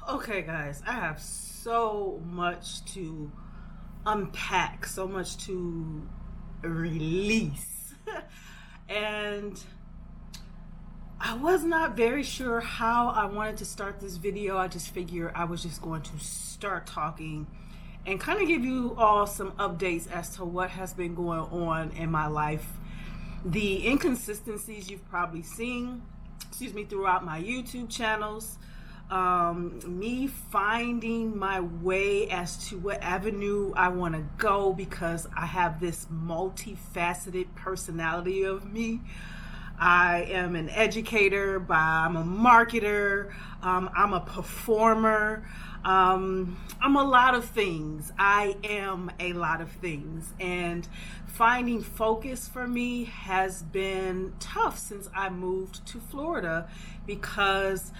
Okay, guys, I have so much to unpack, so much to release. And I was not very sure how I wanted to start this video. I just figured I was just going to start talking and kind of give you all some updates as to what has been going on in my life. The inconsistencies you've probably seen, throughout my YouTube channels, me finding my way as to what avenue I want to go because I have this multifaceted personality of me. I am an educator, I'm a marketer, I'm a performer, I'm a lot of things. I am a lot of things, and finding focus for me has been tough since I moved to Florida, because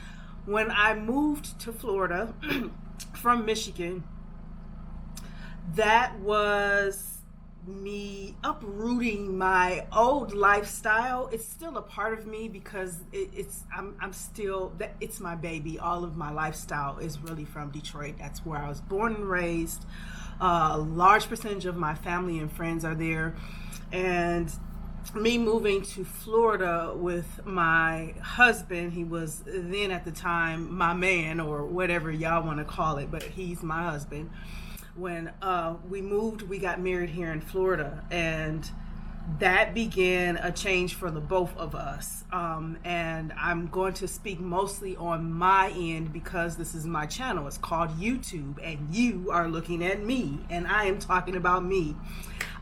when I moved to Florida from Michigan, that was me uprooting my old lifestyle. It's still a part of me because I'm still, it's my baby. All of my lifestyle is really from Detroit. That's where I was born and raised. A large percentage of my family and friends are there, and me moving to Florida with my husband, he was then at the time my man, or whatever y'all want to call it, but he's my husband. When we moved, we got married here in Florida, and that began a change for the both of us. And I'm going to speak mostly on my end because this is my channel. It's called YouTube, and you are looking at me, and I am talking about me.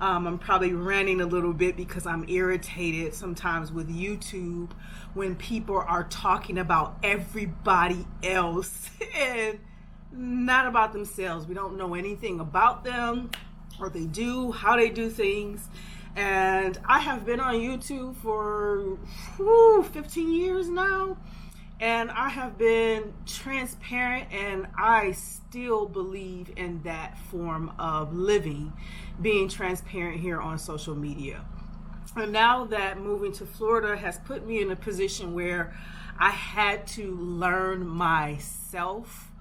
I'm probably ranting a little bit because I'm irritated sometimes with YouTube when people are talking about everybody else and not about themselves. We don't know anything about them, what they do, how they do things. And I have been on YouTube for 15 years now, and I have been transparent, and I still believe in that form of living, being transparent here on social media. And now that moving to Florida has put me in a position where I had to learn myself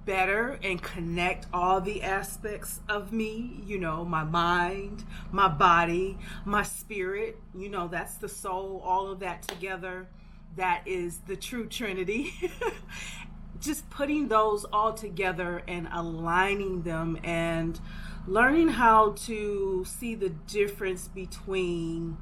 better and connect all the aspects of me, my mind, my body, my spirit, that's the soul, all of that together. That is the true Trinity. Just putting those all together and aligning them and learning how to see the difference between,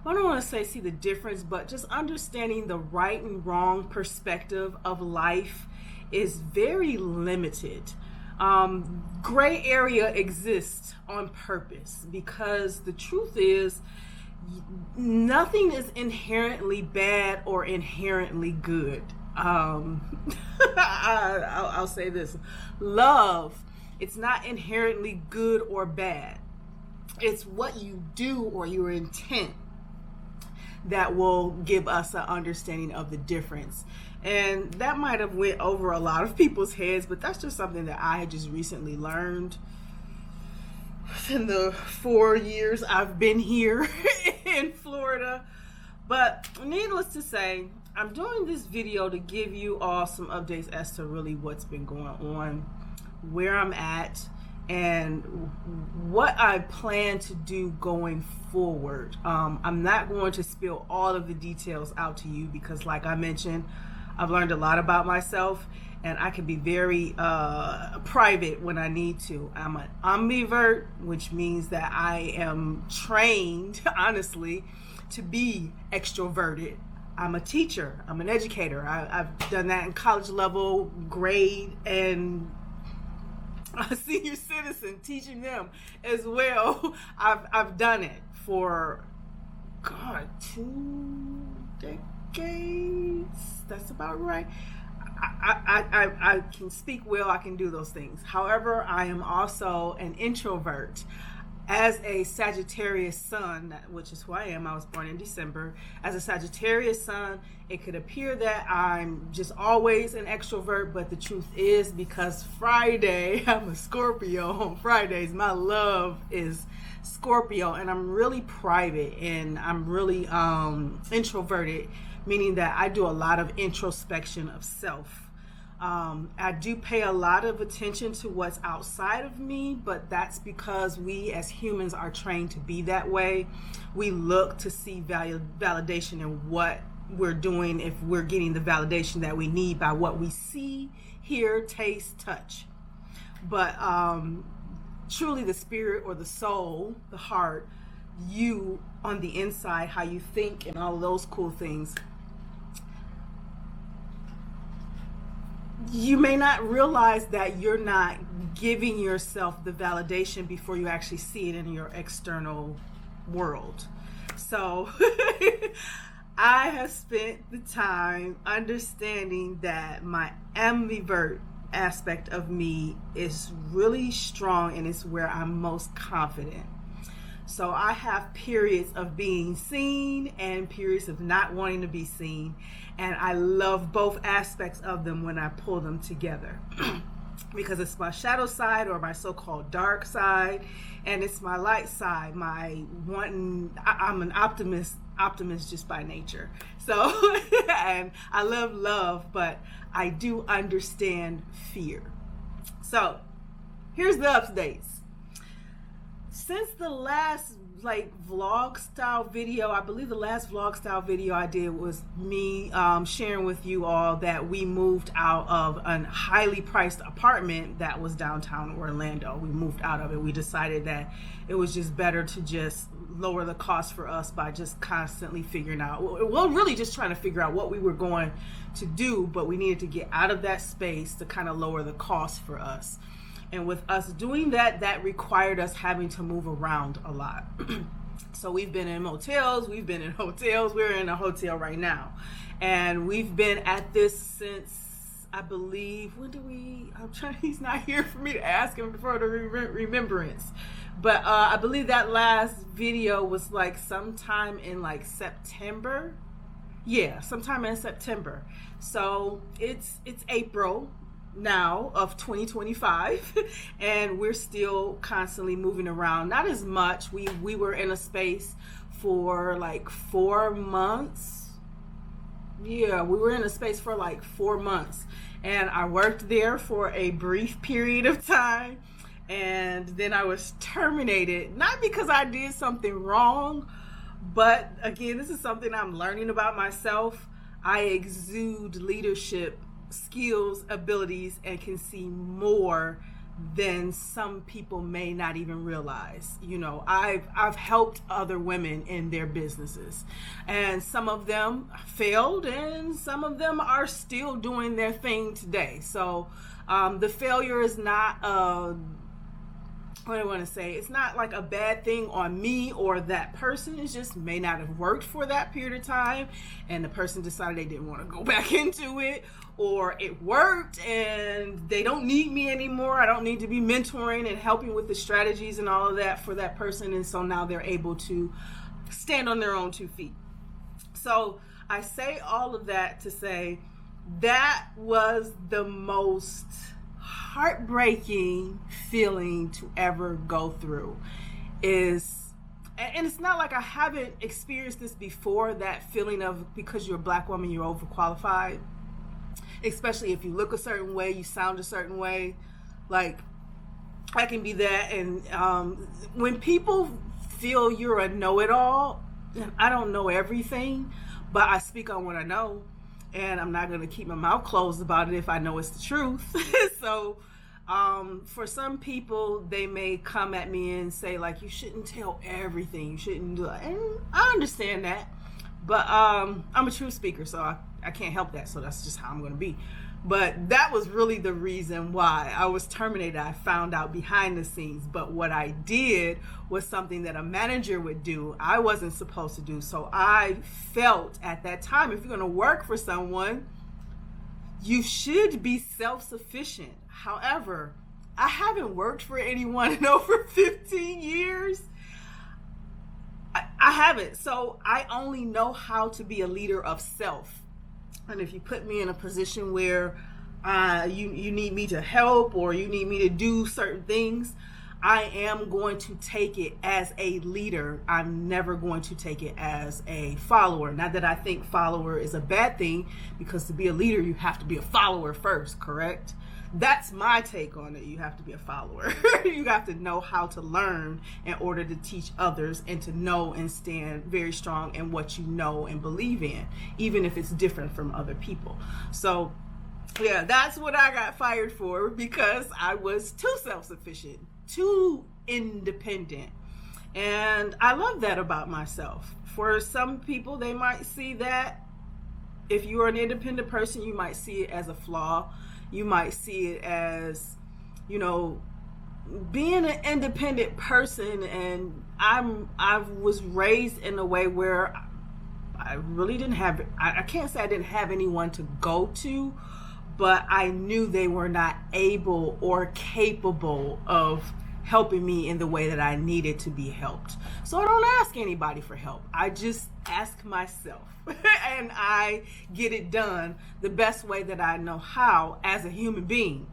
I don't want to say see the difference, but just understanding the right and wrong perspective of life is very limited. Gray area exists on purpose because the truth is nothing is inherently bad or inherently good. I'll say this. Love, it's not inherently good or bad. It's what you do or your intent that will give us an understanding of the difference. And that might have went over a lot of people's heads, but that's just something that I had just recently learned in the 4 years I've been here in Florida. But needless to say, I'm doing this video to give you all some updates as to really what's been going on, where I'm at, and what I plan to do going forward. I'm not going to spill all of the details out to you because, like I mentioned, I've learned a lot about myself, and I can be very private when I need to. I'm an ambivert, which means that I am trained, honestly, to be extroverted. I'm a teacher. I'm an educator. I've done that in college level, grade, and a senior citizen, teaching them as well. I've done it for, 2 decades. That's about right. I can speak well. I can do those things. However, I am also an introvert. As a Sagittarius sun, which is who I am, I was born in December. As a Sagittarius sun, it could appear that I'm just always an extrovert, but the truth is, because Friday, I'm a Scorpio on Fridays, my love is Scorpio, and I'm really private and I'm really introverted, meaning that I do a lot of introspection of self. I do pay a lot of attention to what's outside of me, but that's because we as humans are trained to be that way. We look to see validation in what we're doing, if we're getting the validation that we need by what we see, hear, taste, touch. But truly the spirit or the soul, the heart, you on the inside, how you think and all of those cool things, you may not realize that you're not giving yourself the validation before you actually see it in your external world. So I have spent the time understanding that my ambivert aspect of me is really strong, and it's where I'm most confident. So I have periods of being seen and periods of not wanting to be seen. And I love both aspects of them when I pull them together. Because it's my shadow side, or my so-called dark side, and it's my light side, my wanting. I'm an optimist just by nature. So, and I love love, but I do understand fear. So, here's the updates. Since the last vlog style video, I believe the last vlog style video I did was me sharing with you all that we moved out of a highly priced apartment that was downtown Orlando. We moved out of it. We decided that it was just better to just lower the cost for us by just constantly figuring out, well, really just trying to figure out what we were going to do, but we needed to get out of that space to kind of lower the cost for us. And with us doing that, that required us having to move around a lot. So we've been in motels, we've been in hotels, we're in a hotel right now. And we've been at this since, I believe, he's not here for me to ask him for the remembrance. But I believe that last video was sometime in September. Yeah, sometime in September. So it's April now of 2025, and we're still constantly moving around. Not as much. We were in a space for 4 months. Yeah, we were in a space for 4 months, and I worked there for a brief period of time, and then I was terminated, not because I did something wrong, but again, this is something I'm learning about myself. I exude leadership skills, abilities, and can see more than some people may not even realize. I've helped other women in their businesses, and some of them failed and some of them are still doing their thing today. So the failure is not what I want to say, it's not a bad thing on me or that person. It just may not have worked for that period of time, and the person decided they didn't want to go back into it, or it worked and they don't need me anymore. I don't need to be mentoring and helping with the strategies and all of that for that person, and so now they're able to stand on their own 2 feet. So I say all of that to say that was the most heartbreaking feeling to ever go through. And it's not like I haven't experienced this before, that feeling of, because you're a black woman, you're overqualified, especially if you look a certain way, you sound a certain way. I can be that. And when people feel you're a know-it-all, I don't know everything, but I speak on what I know. And I'm not going to keep my mouth closed about it if I know it's the truth. So for some people, they may come at me and say, you shouldn't tell everything. You shouldn't do it. And I understand that. But I'm a truth speaker, so I can't help that. So that's just how I'm going to be. But that was really the reason why I was terminated. I found out behind the scenes. But what I did was something that a manager would do. I wasn't supposed to do. So I felt at that time, if you're going to work for someone, you should be self-sufficient. However, I haven't worked for anyone in over 15 years. I haven't. So I only know how to be a leader of self. And if you put me in a position where you need me to help, or you need me to do certain things, I am going to take it as a leader. I'm never going to take it as a follower. Not that I think follower is a bad thing, because to be a leader, you have to be a follower first, correct? That's my take on it. You have to be a follower. You have to know how to learn in order to teach others, and to know and stand very strong in what you know and believe in, even if it's different from other people. So yeah, that's what I got fired for, because I was too self-sufficient, too independent. And I love that about myself. For some people, they might see that. If you're an independent person, you might see it as a flaw. You might see it as, being an independent person. And I was raised in a way where I really didn't have, I can't say I didn't have anyone to go to, but I knew they were not able or capable of helping me in the way that I needed to be helped. So I don't ask anybody for help. I just ask myself and I get it done the best way that I know how as a human being.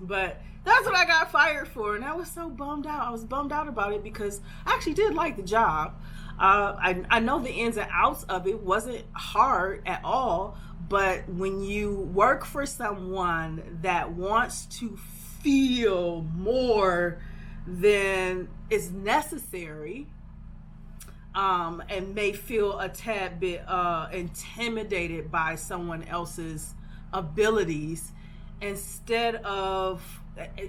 But that's what I got fired for, and I was so bummed out. I was bummed out about it because I actually did like the job. I know the ins and outs of it wasn't hard at all, but when you work for someone that wants to feel more than is necessary, and may feel a tad bit intimidated by someone else's abilities, instead of,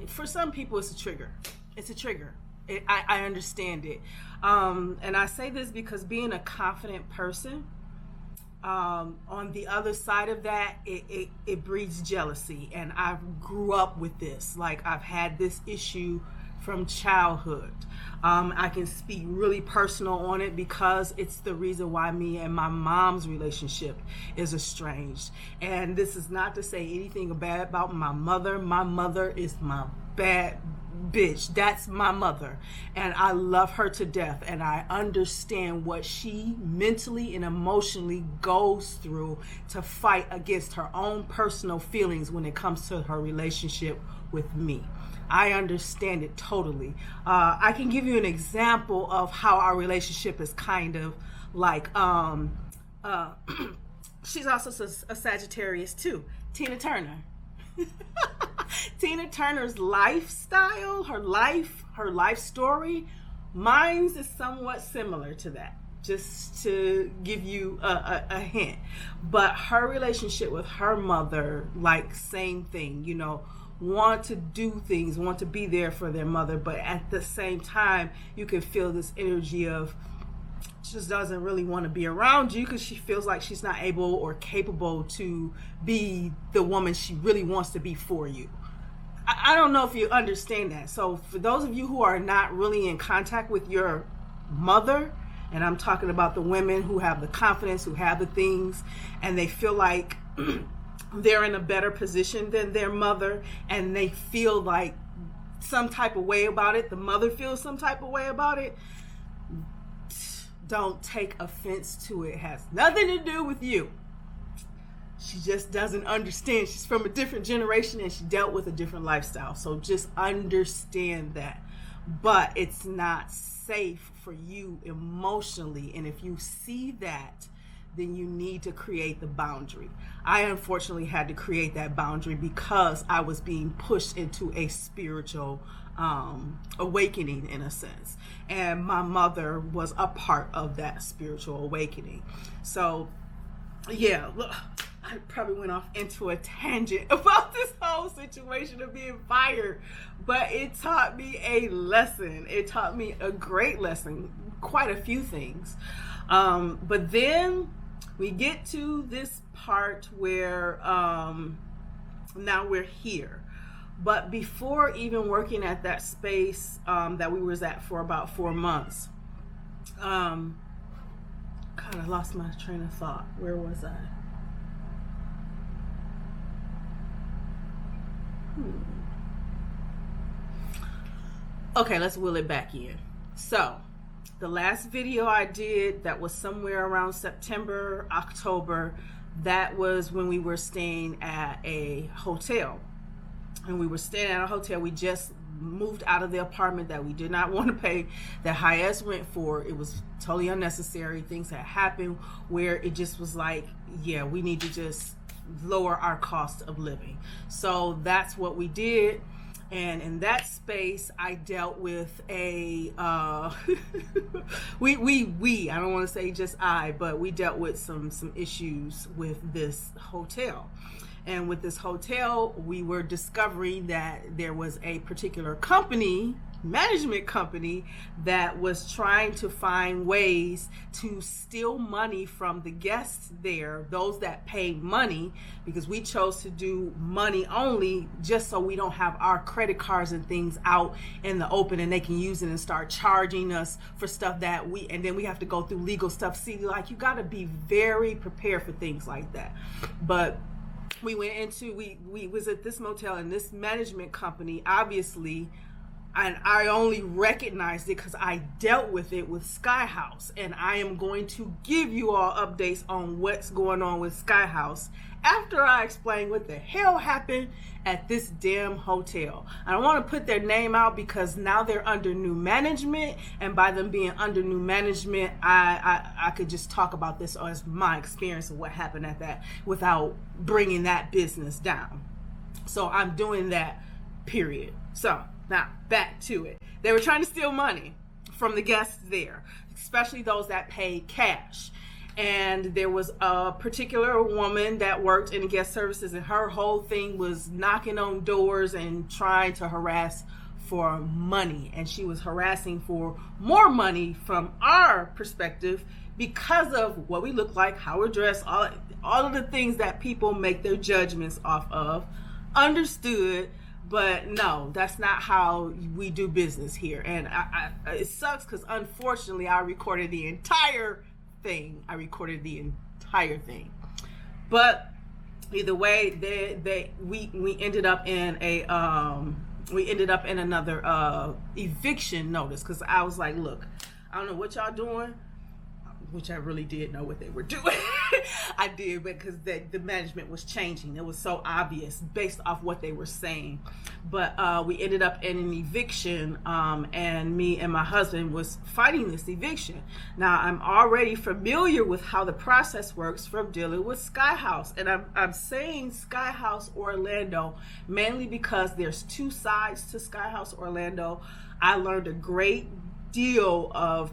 for some people it's a trigger. It's a trigger. I understand it. And I say this because being a confident person, on the other side of that, it breeds jealousy. And I grew up with this. Like, I've had this issue from childhood. I can speak really personal on it because it's the reason why me and my mom's relationship is estranged. And this is not to say anything bad about my mother. My mother is my bad bitch. That's my mother, and I love her to death, and I understand what she mentally and emotionally goes through to fight against her own personal feelings when it comes to her relationship with me. I understand it totally. I can give you an example of how our relationship is kind of like, she's also a Sagittarius too, Tina Turner. Tina Turner's lifestyle, her life story, mine's is somewhat similar to that, just to give you a hint. But her relationship with her mother, like, same thing, want to do things, want to be there for their mother, but at the same time, you can feel this energy of just doesn't really want to be around you because she feels like she's not able or capable to be the woman she really wants to be for you. I don't know if you understand that. So for those of you who are not really in contact with your mother, and I'm talking about the women who have the confidence, who have the things, and they feel like they're in a better position than their mother, and they feel like some type of way about it, the mother feels some type of way about it, don't take offense to it. It has nothing to do with you. She just doesn't understand. She's from a different generation and she dealt with a different lifestyle. So just understand that. But it's not safe for you emotionally. And if you see that, then you need to create the boundary. I unfortunately had to create that boundary because I was being pushed into a spiritual awakening, in a sense. And my mother was a part of that spiritual awakening. So yeah, look, I probably went off into a tangent about this whole situation of being fired, but it taught me a lesson. It taught me a great lesson, quite a few things. But then we get to this part where now we're here. But before even working at that space that we was at for about 4 months, God, I lost my train of thought. Where was I? Okay, let's wheel it back in. So, the last video I did that was somewhere around September, October, that was when we were staying at a hotel. and we were staying at a hotel. We just moved out of the apartment that we did not want to pay the highest rent for. It was totally unnecessary. Things had happened where it just was like, yeah, we need to just lower our cost of living. So that's what we did. And in that space, I dealt with a, I don't want to say just I, but we dealt with some issues with this hotel. And with this hotel, we were discovering that there was a particular company, management company, that was trying to find ways to steal money from the guests there, those that paid money, because we chose to do money only just so we don't have our credit cards and things out in the open and they can use it and start charging us for stuff that and then we have to go through legal stuff. See, like, you got to be very prepared for things like that. But we went into, we was at this motel, and this management company, obviously, and I only recognized it because I dealt with it with Skyhouse, and I am going to give you all updates on what's going on with Skyhouse after I explain what the hell happened at this damn hotel. I don't want to put their name out because now they're under new management, and by them being under new management, I could just talk about this as my experience of what happened at that without bringing that business down. So I'm doing that, period. So now back to it. They were trying to steal money from the guests there, especially those that paid cash. And there was a particular woman that worked in guest services, and her whole thing was knocking on doors and trying to harass for money. And she was harassing for more money from our perspective because of what we look like, how we're dressed, all of the things that people make their judgments off of. Understood. But no, that's not how we do business here. And it sucks because unfortunately I recorded the entire thing. But either way, we ended up in another eviction notice, because I was like, look, I don't know what y'all doing, which I really did know what they were doing. I did, because the management was changing. It was so obvious based off what they were saying. But we ended up in an eviction, and me and my husband was fighting this eviction. Now, I'm already familiar with how the process works from dealing with Skyhouse. And I'm saying Skyhouse Orlando mainly because there's two sides to Skyhouse Orlando. I learned a great deal of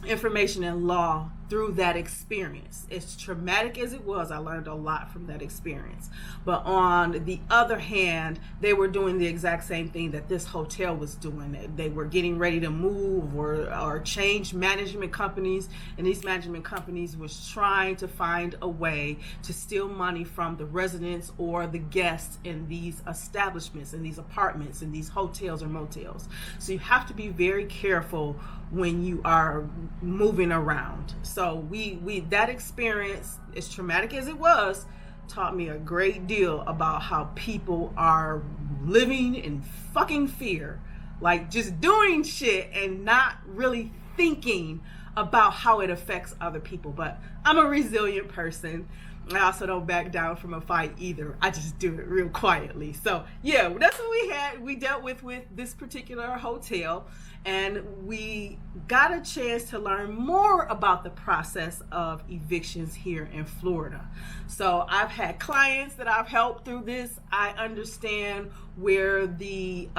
information and law through that experience. As traumatic as it was, I learned a lot from that experience. But on the other hand, they were doing the exact same thing that this hotel was doing. They were getting ready to move or change management companies, and these management companies was trying to find a way to steal money from the residents or the guests in these establishments, in these apartments, in these hotels or motels. So you have to be very careful when you are moving around. So we that experience, as traumatic as it was, taught me a great deal about how people are living in fucking fear, like just doing shit and not really thinking about how it affects other people. But I'm a resilient person. I also don't back down from a fight either. I just do it real quietly. So yeah, that's what we dealt with this particular hotel. And we got a chance to learn more about the process of evictions here in Florida. So I've had clients that I've helped through this. I understand where the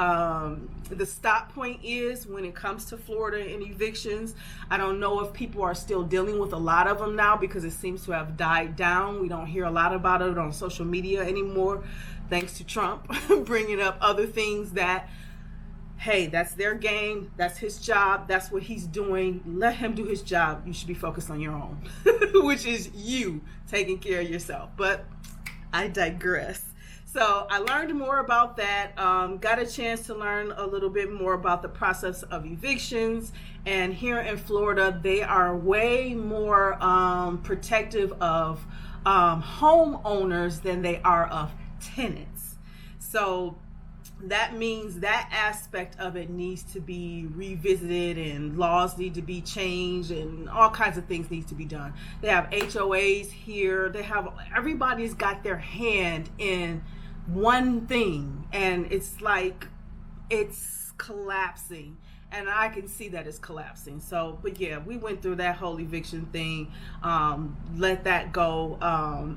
stop point is when it comes to Florida and evictions. I don't know if people are still dealing with a lot of them now, because it seems to have died down. We don't hear a lot about it on social media anymore, thanks to Trump bringing up other things that, hey, that's their game, that's his job, that's what he's doing. Let him do his job. You should be focused on your own, which is you taking care of yourself. But I digress. So I learned more about that, got a chance to learn a little bit more about the process of evictions. And here in Florida, they are way more protective of homeowners than they are of tenants. So that means that aspect of it needs to be revisited, and laws need to be changed, and all kinds of things need to be done. They have HOAs here. Everybody's got their hand in one thing, and it's like it's collapsing, and I can see that it's collapsing. So, but yeah, we went through that whole eviction thing, let that go,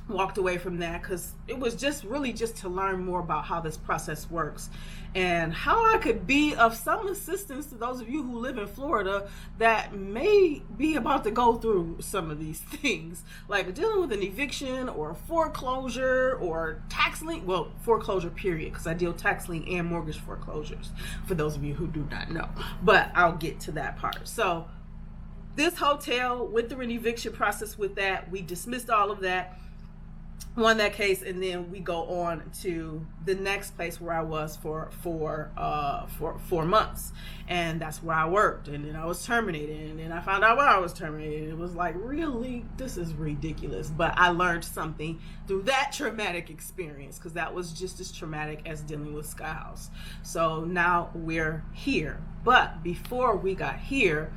walked away from that because it was just really just to learn more about how this process works and how I could be of some assistance to those of you who live in Florida that may be about to go through some of these things, like dealing with an eviction or a foreclosure or tax lien. Well, foreclosure period, because I deal tax lien and mortgage foreclosures, for those of you who do not know, but I'll get to that part. So this hotel went through an eviction process with that. We dismissed all of that, won that case, and then we go on to the next place where I was for 4 months, and that's where I worked. And then I was terminated, and then I found out why I was terminated. It was like, really, this is ridiculous. But I learned something through that traumatic experience, because that was just as traumatic as dealing with Skyhouse. So now we're here. But before we got here,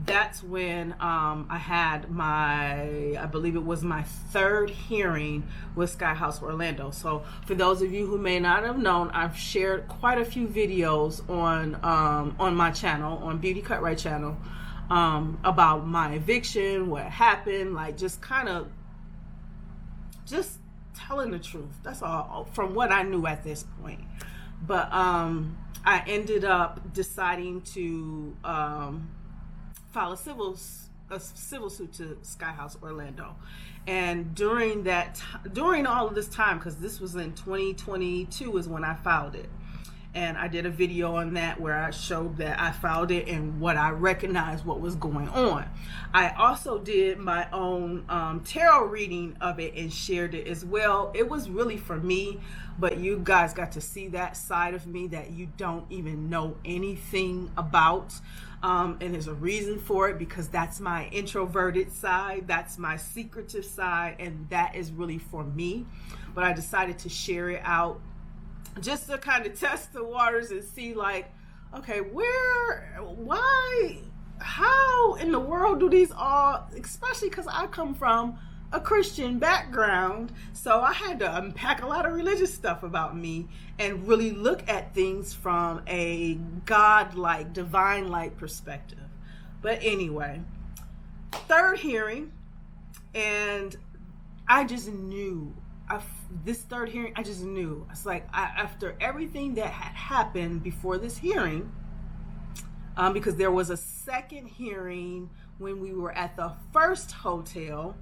that's when I had I believe it was my third hearing with Skyhouse Orlando. So for those of you who may not have known, I've shared quite a few videos on my channel, on Beauty Cut Right channel, about my eviction, what happened, like just kind of just telling the truth. That's all from what I knew at this point. But I ended up deciding to file a civil suit to Skyhouse Orlando. And during all of this time, because this was in 2022 is when I filed it, and I did a video on that where I showed that I filed it and what I recognized what was going on. I also did my own tarot reading of it and shared it as well. It was really for me, but you guys got to see that side of me that you don't even know anything about. And there's a reason for it, because that's my introverted side, that's my secretive side, and that is really for me. But I decided to share it out just to kind of test the waters and see, like, okay, why, how in the world do these all, especially because I come from a Christian background, so I had to unpack a lot of religious stuff about me and really look at things from a God-like, divine-like perspective. But anyway, third hearing, and I just knew, this third hearing, I just knew. It's like, after everything that had happened before this hearing, because there was a second hearing when we were at the first hotel,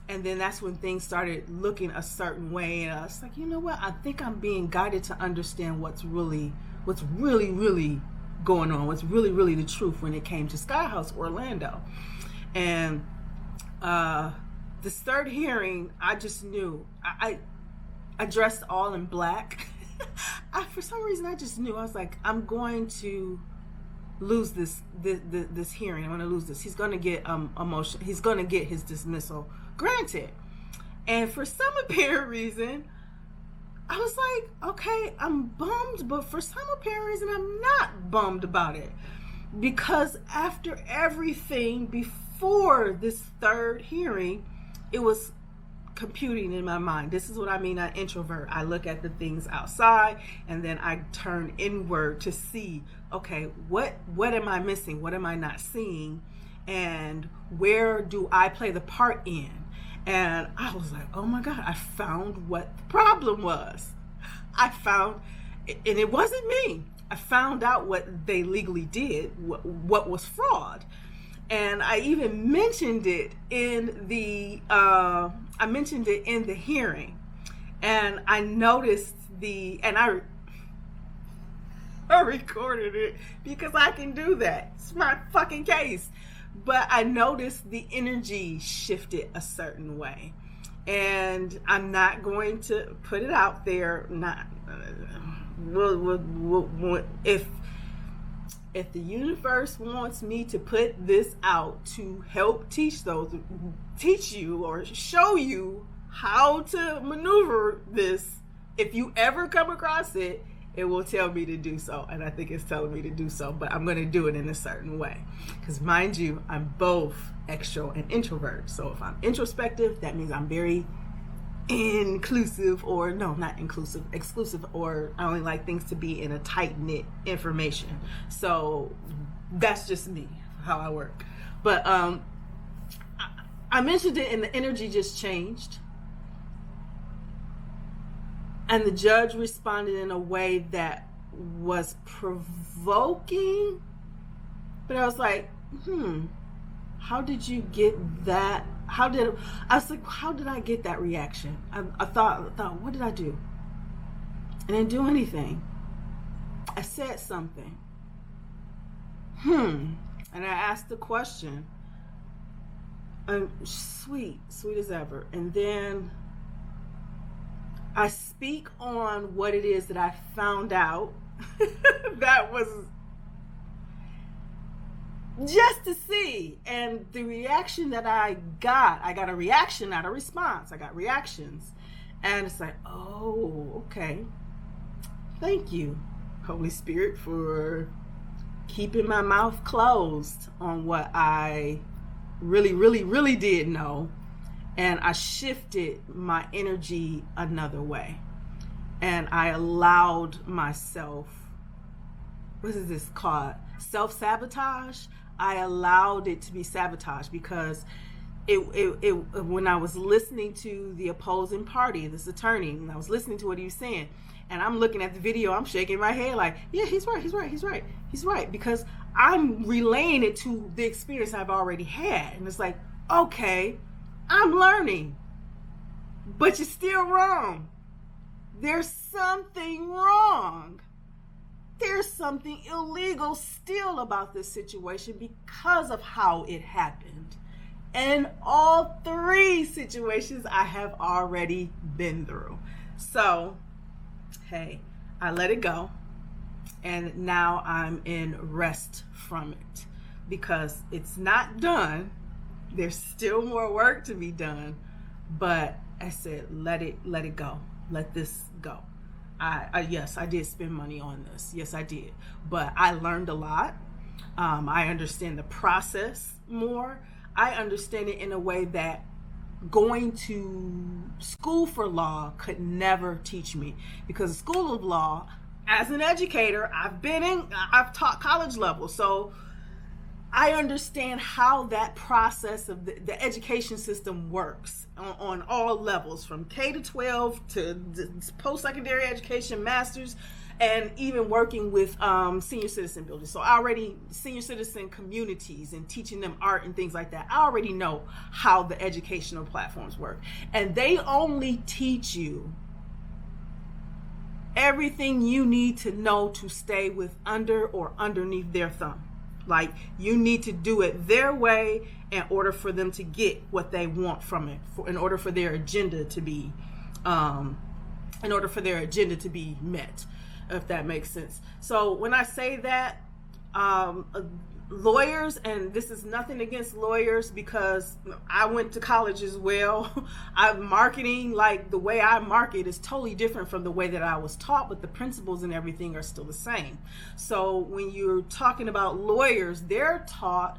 and then that's when things started looking a certain way. And I was like, you know what? I think I'm being guided to understand what's really going on. What's really the truth when it came to Skyhouse Orlando. And this third hearing, I just knew. I dressed all in black. For some reason, I just knew. I was like, I'm going to lose this hearing. I'm going to lose this. He's going to get emotion. He's going to get his dismissal granted. And for some apparent reason, I was like, okay, I'm bummed, but for some apparent reason, I'm not bummed about it, because after everything before this third hearing, it was computing in my mind. This is what I mean, an introvert. I look at the things outside, and then I turn inward to see, okay, what am I missing? What am I not seeing? And where do I play the part in? And I was like, oh my God, I found what the problem was. I found, and it wasn't me. I found out what they legally did, what was fraud. And I even mentioned it in the hearing. And I noticed I recorded it because I can do that. It's my fucking case. But I noticed the energy shifted a certain way. And I'm not going to put it out there. If the universe wants me to put this out to help teach you or show you how to maneuver this, if you ever come across it, it will tell me to do so. And I think it's telling me to do so, but I'm going to do it in a certain way. Because mind you, I'm both extro and introvert. So if I'm introspective, that means I'm very inclusive, or no, not inclusive, exclusive, or I only like things to be in a tight knit information. So that's just me, how I work. But I mentioned it, and the energy just changed. And the judge responded in a way that was provoking. But I was like, how did you get that? I was like, how did I get that reaction? I thought, what did I do? I didn't do anything. I said something. And I asked the question. Sweet as ever. And then I speak on what it is that I found out that was just to see. And the reaction that I got a reaction, not a response. I got reactions. And it's like, oh, okay. Thank you, Holy Spirit, for keeping my mouth closed on what I really did know. And I shifted my energy another way. And I allowed myself, what is this called? Self-sabotage. I allowed it to be sabotage because when I was listening to the opposing party, this attorney, and I was listening to what he was saying, and I'm looking at the video, I'm shaking my head like, yeah, he's right. Because I'm relaying it to the experience I've already had. And it's like, okay, I'm learning, but you're still wrong. There's something wrong. There's something illegal still about this situation because of how it happened. And all three situations I have already been through. So, hey, I let it go. And now I'm in rest from it because it's not done. There's still more work to be done, but I said, let it go. Let this go. Yes, I did spend money on this. Yes, I did. But I learned a lot. I understand the process more. I understand it in a way that going to school for law could never teach me, because the school of law, as an educator, I've taught college level. So I understand how that process of the education system works on all levels, from K to 12 to post-secondary education, masters, and even working with senior citizen buildings. So already senior citizen communities and teaching them art and things like that. I already know how the educational platforms work. And they only teach you everything you need to know to stay with under or underneath their thumb. Like, you need to do it their way in order for them to get what they want from it, in order for their agenda to be met, if that makes sense. So when I say that, lawyers, and this is nothing against lawyers because I went to college as well. I'm marketing, like the way I market is totally different from the way that I was taught, but the principles and everything are still the same. So when you're talking about lawyers, they're taught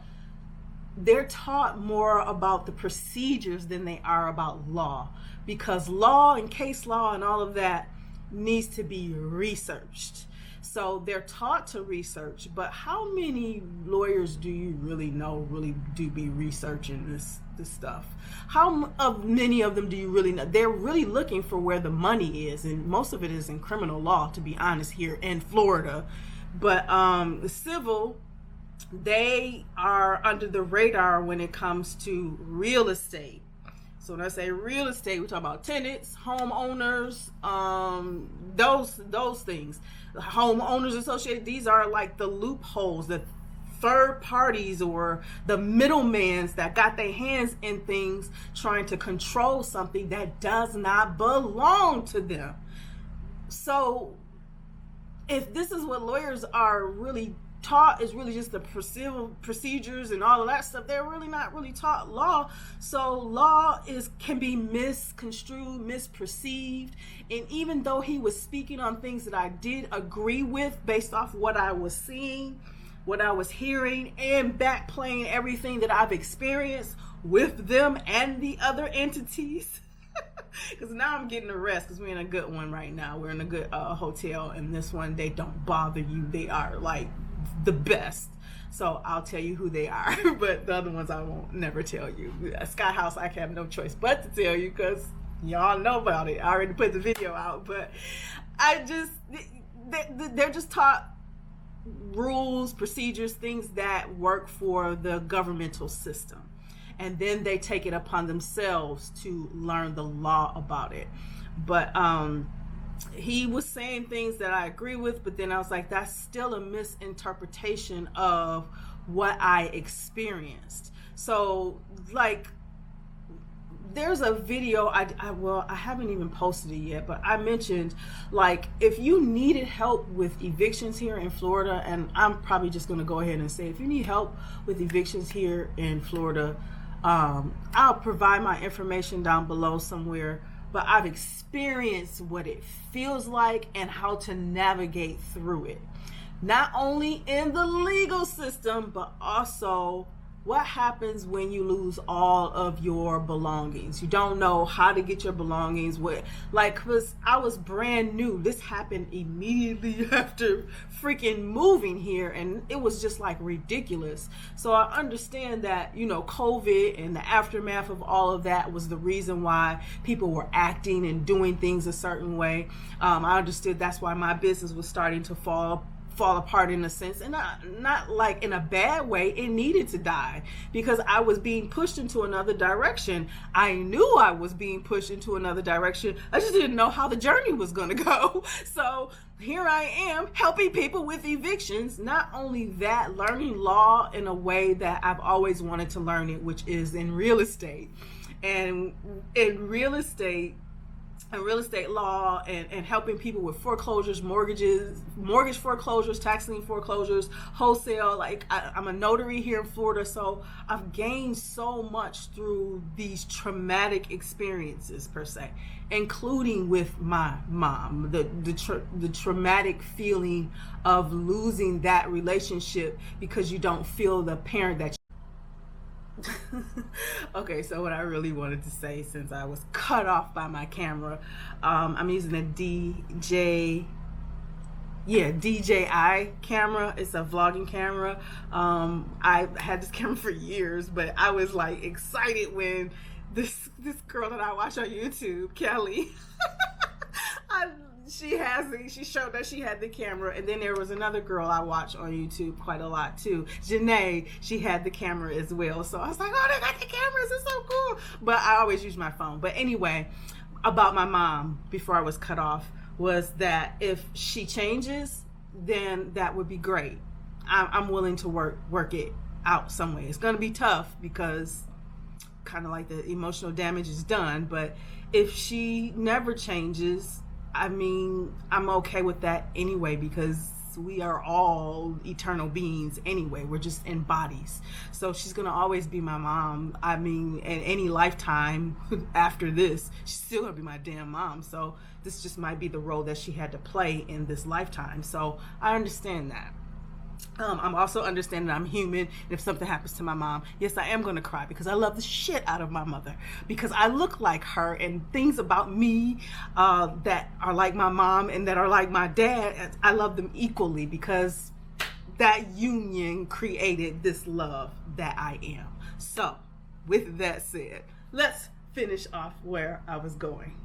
more about the procedures than they are about law, because law and case law and all of that needs to be researched. So they're taught to research, but how many lawyers do you really know really do be researching this stuff? How many of them do you really know? They're really looking for where the money is, and most of it is in criminal law, to be honest, here in Florida. But the civil, they are under the radar when it comes to real estate. So when I say real estate, we're talking about tenants, homeowners, those things. Homeowners associated, these are like the loopholes, the third parties or the middlemans that got their hands in things, trying to control something that does not belong to them. So if this is what lawyers are really taught, is really just the procedures and all of that stuff, they're really not really taught law. So law can be misconstrued, misperceived. And even though he was speaking on things that I did agree with based off what I was seeing, what I was hearing, and backplaying everything that I've experienced with them and the other entities, Because now I'm getting the rest, because we're in a good one right now. We're in a good hotel, and this one, they don't bother you. They are like the best. So I'll tell you who they are, but the other ones I won't never tell you. Skyhouse, I have no choice but to tell you, because y'all know about it. I already put the video out, but they're just taught rules, procedures, things that work for the governmental system. And then they take it upon themselves to learn the law about it. But he was saying things that I agree with, but then I was like, that's still a misinterpretation of what I experienced. So, like, there's a video, I haven't even posted it yet, but I mentioned, like, if you needed help with evictions here in Florida, and I'm probably just going to go ahead and say, if you need help with evictions here in Florida, I'll provide my information down below somewhere. But I've experienced what it feels like and how to navigate through it. Not only in the legal system, but also what happens when you lose all of your belongings. You don't know how to get your belongings. Because I was brand new. This happened immediately after freaking moving here, and it was just like ridiculous. So I understand that, COVID and the aftermath of all of that was the reason why people were acting and doing things a certain way. I understood that's why my business was starting to fall apart in a sense, and not like in a bad way. It needed to die because I was being pushed into another direction. I knew I was being pushed into another direction. I just didn't know how the journey was going to go. So here I am helping people with evictions. Not only that, learning law in a way that I've always wanted to learn it, which is in real estate. And in real estate law, and helping people with foreclosures, mortgage foreclosures, tax lien foreclosures, wholesale. Like, I'm a notary here in Florida, so I've gained so much through these traumatic experiences, per se, including with my mom, the traumatic feeling of losing that relationship because you don't feel the parent that Okay, so what I really wanted to say, since I was cut off by my camera, I'm using a DJI camera. It's a vlogging camera. I had this camera for years, but I was like excited when this girl that I watch on YouTube, Kelly, she showed that she had the camera. And then there was another girl I watch on YouTube quite a lot too, Janae. She had the camera as well. So I was like, oh, they got the cameras, it's so cool. But I always use my phone. But anyway, about my mom, before I was cut off, was that if she changes, then that would be great. I'm willing to work it out some way. It's going to be tough because kind of like the emotional damage is done. But if she never changes, I mean, I'm okay with that anyway, because we are all eternal beings anyway. We're just in bodies. So she's going to always be my mom. I mean, in any lifetime after this, she's still going to be my damn mom. So this just might be the role that she had to play in this lifetime. So I understand that. I'm also understanding that I'm human, and if something happens to my mom, yes, I am going to cry, because I love the shit out of my mother, because I look like her, and things about me that are like my mom and that are like my dad, I love them equally, because that union created this love that I am. So with that said, let's finish off where I was going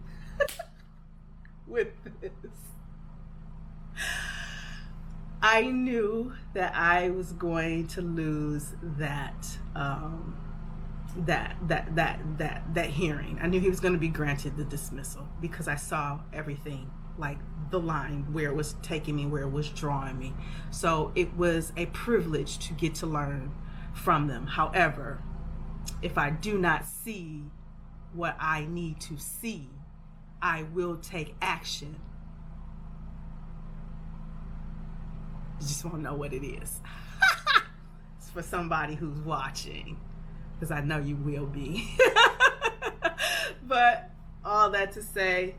with this. I knew that I was going to lose that hearing. I knew he was going to be granted the dismissal, because I saw everything, like the line where it was taking me, where it was drawing me. So it was a privilege to get to learn from them. However, if I do not see what I need to see, I will take action. You just won't know what it is. It's for somebody who's watching, because I know you will be. But all that to say,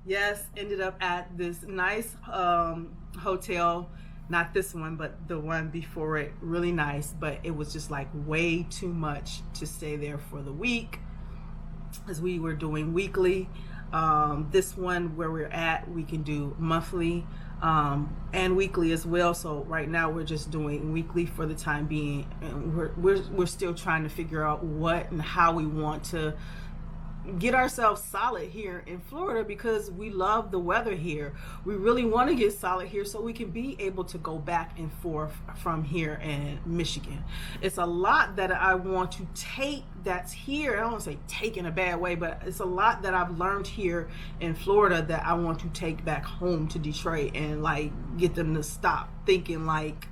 yes, ended up at this nice hotel. Not this one, but the one before it. Really nice, but it was just like way too much to stay there for the week. as we were doing weekly. This one where we're at, we can do monthly and weekly as well. So right now we're just doing weekly for the time being, and we're still trying to figure out what and how we want to get ourselves solid here in Florida, because we love the weather here. We really want to get solid here so we can be able to go back and forth from here in Michigan. It's a lot that I want to take that's here. I don't want to say take in a bad way, but it's a lot that I've learned here in Florida that I want to take back home to Detroit and like get them to stop thinking like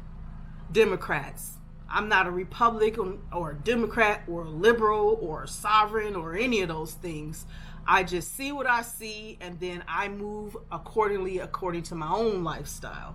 Democrats. I'm not a Republican or a Democrat or a liberal or a sovereign or any of those things. I just see what I see, and then I move accordingly according to my own lifestyle.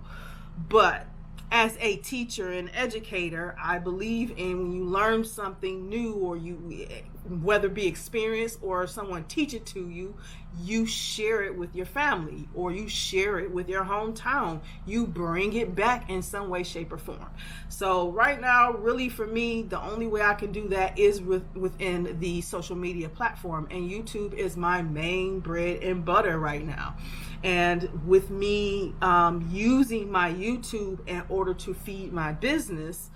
But as a teacher and educator, I believe in when you learn something new, or you, whether it be experience or someone teach it to you, you share it with your family or you share it with your hometown. You bring it back in some way, shape, or form. So right now, really for me, the only way I can do that is within the social media platform, and YouTube is my main bread and butter right now. And with me using my YouTube in order to feed my business,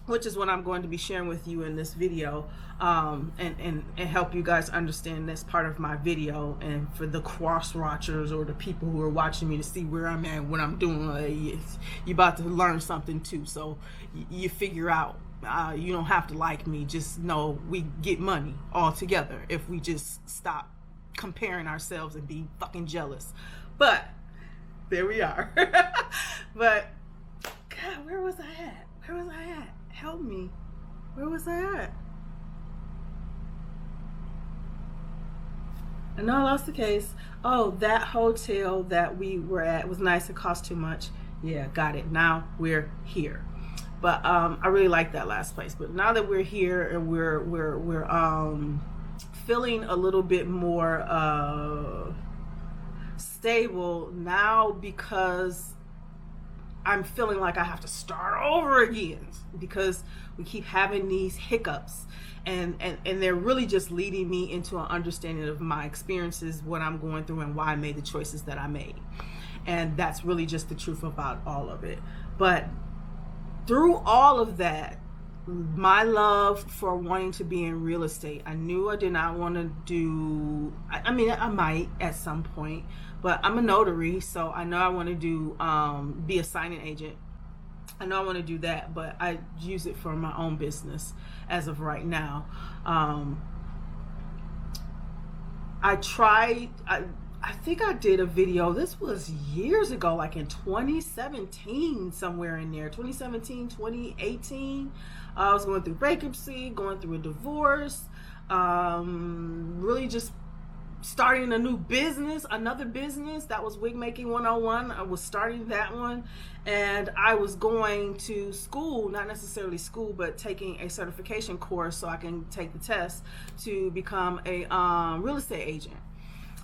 which is what I'm going to be sharing with you in this video, and help you guys understand this part of my video. And for the cross watchers or the people who are watching me to see where I'm at, what I'm doing, you're about to learn something too. So you figure out, you don't have to like me, just know we get money all together if we just stop comparing ourselves and be fucking jealous. But there we are. But God, where was I at? Help me. Where was I at? I know I lost the case. Oh, that hotel that we were at was nice. It cost too much. Yeah, got it. Now we're here. But I really like that last place. But now that we're here and we're feeling a little bit more stable now, because I'm feeling like I have to start over again, because we keep having these hiccups, and they're really just leading me into an understanding of my experiences, what I'm going through, and why I made the choices that I made. And that's really just the truth about all of it. But through all of that, my love for wanting to be in real estate, I knew I did not want to do, I mean, I might at some point, but I'm a notary, so I know I want to do, be a signing agent. I know I want to do that, but I use it for my own business as of right now. I think I did a video, this was years ago, like in 2017, somewhere in there, 2017, 2018. I was going through bankruptcy, going through a divorce, really just starting a new business, another business. That was Wig Making 101. I was starting that one, and I was going to school, not necessarily school, but taking a certification course so I can take the test to become a real estate agent.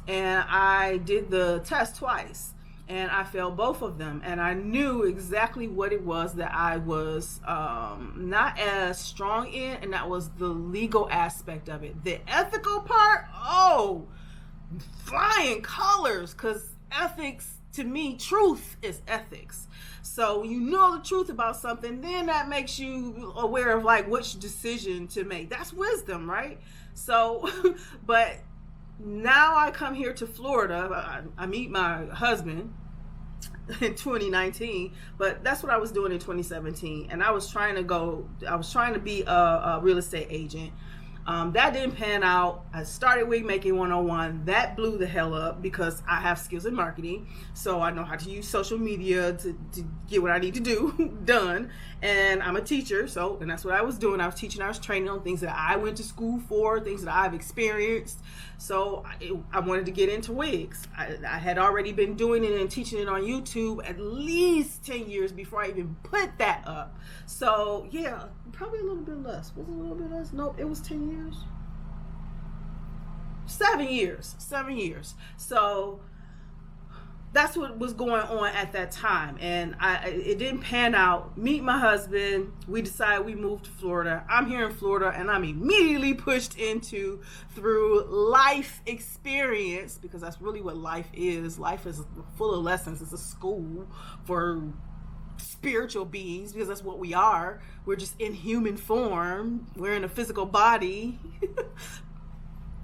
And I did the test twice, and I failed both of them. And I knew exactly what it was that I was not as strong in, and that was the legal aspect of it. The ethical part, oh, flying colors, because ethics, to me, truth is ethics. So when you know the truth about something, then that makes you aware of like which decision to make. That's wisdom, right? So, but now I come here to Florida. I meet my husband in 2019, but that's what I was doing in 2017. And I was trying to be a real estate agent. That didn't pan out. I started Wig Making 101. That blew the hell up because I have skills in marketing. So I know how to use social media to get what I need to do done. And I'm a teacher. And that's what I was doing. I was teaching, I was training on things that I went to school for, things that I've experienced. So I wanted to get into wigs. I had already been doing it and teaching it on YouTube at least 10 years before I even put that up. So yeah, probably a little bit less. Was it a little bit less? Nope, it was 10 years. 7 years. So that's what was going on at that time, and it didn't pan out. Meet my husband, we decided we moved to Florida. I'm here in Florida, and I'm immediately pushed into through life experience, because that's really what life is. Life is full of lessons. It's a school for spiritual beings, because that's what we are. We're just in human form. We're in a physical body.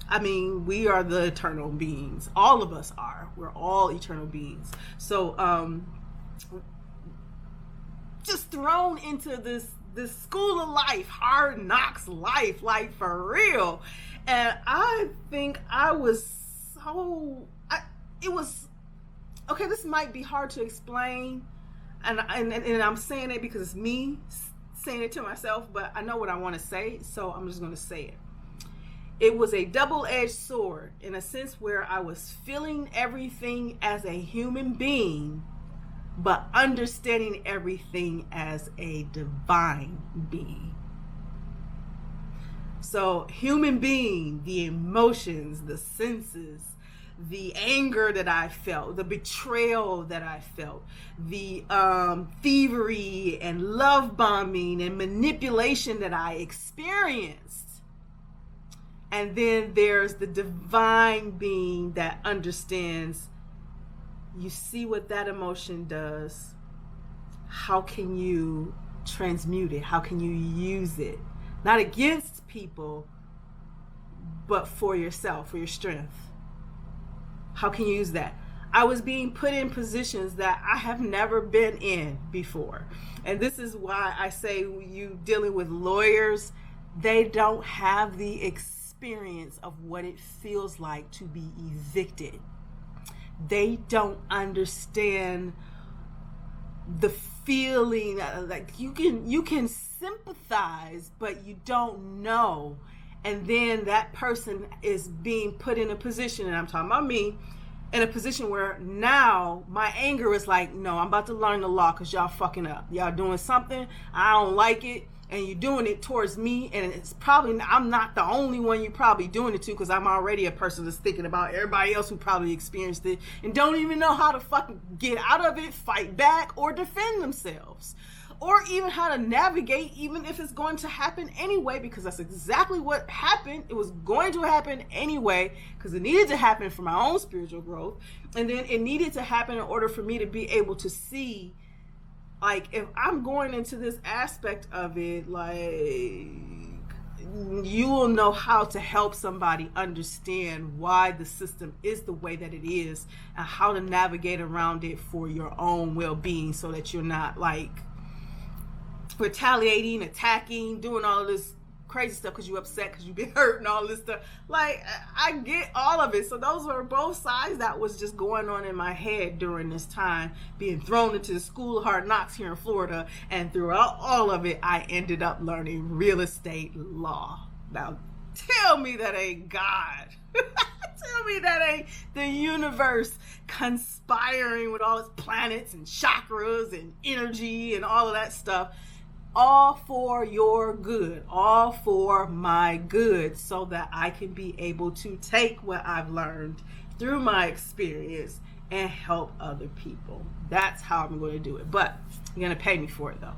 I mean, we are the eternal beings. All of us are. We're all eternal beings. So, just thrown into this school of life, hard knocks life, like for real. And I think I was it was, okay, this might be hard to explain. And I'm saying it because it's me saying it to myself, but I know what I want to say, so I'm just going to say it. It was a double-edged sword, in a sense where I was feeling everything as a human being, but understanding everything as a divine being. So, human being, the emotions, the senses, the anger that I felt, the betrayal that I felt, the thievery and love bombing and manipulation that I experienced. And then there's the divine being that understands, you see what that emotion does. How can you transmute it? How can you use it? Not against people, but for yourself, for your strength. How can you use that? I was being put in positions that I have never been in before. And this is why I say, you dealing with lawyers, they don't have the experience of what it feels like to be evicted. They don't understand the feeling, like you can sympathize, but you don't know. And then that person is being put in a position, and I'm talking about me, in a position where now my anger is like, no, I'm about to learn the law because y'all fucking up. Y'all doing something, I don't like it, and you're doing it towards me, and it's probably, I'm not the only one you're probably doing it to, because I'm already a person that's thinking about everybody else who probably experienced it and don't even know how to fucking get out of it, fight back, or defend themselves. Or even how to navigate, even if it's going to happen anyway, because that's exactly what happened. It was going to happen anyway, because it needed to happen for my own spiritual growth. And then it needed to happen in order for me to be able to see, like, if I'm going into this aspect of it, like, you will know how to help somebody understand why the system is the way that it is, and how to navigate around it for your own well-being, so that you're not, like, retaliating, attacking, doing all of this crazy stuff because you're upset because you've been hurt and all this stuff. Like, I get all of it. So those were both sides that was just going on in my head during this time, being thrown into the school of hard knocks here in Florida. And throughout all of it, I ended up learning real estate law. Now, tell me that ain't God. Tell me that ain't the universe conspiring with all its planets and chakras and energy and all of that stuff. All for your good, all for my good, so that I can be able to take what I've learned through my experience and help other people. That's how I'm going to do it. But you're going to pay me for it, though.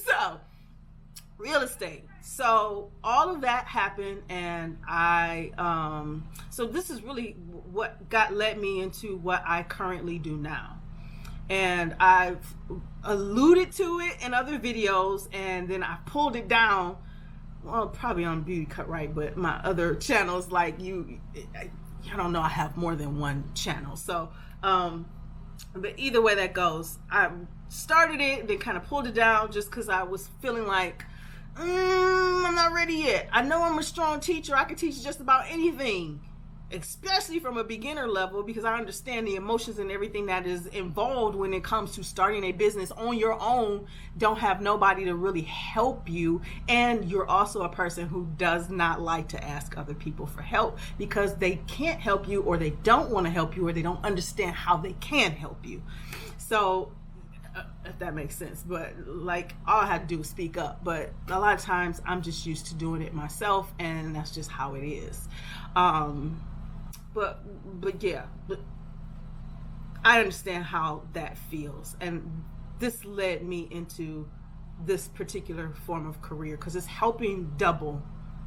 So, real estate. So all of that happened, and so this is really what led me into what I currently do now. And I've alluded to it in other videos, and then I pulled it down, well, probably on Beauty Cut Right, but my other channels, like I don't know, I have more than one channel. So, but either way that goes, I started it, then kind of pulled it down just because I was feeling like, I'm not ready yet. I know I'm a strong teacher. I can teach just about anything, especially from a beginner level, because I understand the emotions and everything that is involved when it comes to starting a business on your own. Don't have nobody to really help you, and you're also a person who does not like to ask other people for help because they can't help you, or they don't want to help you, or they don't understand how they can help you. So if that makes sense, but like, all I had to do was speak up. But a lot of times I'm just used to doing it myself, and that's just how it is. But yeah, I understand how that feels, and this led me into this particular form of career because it's helping double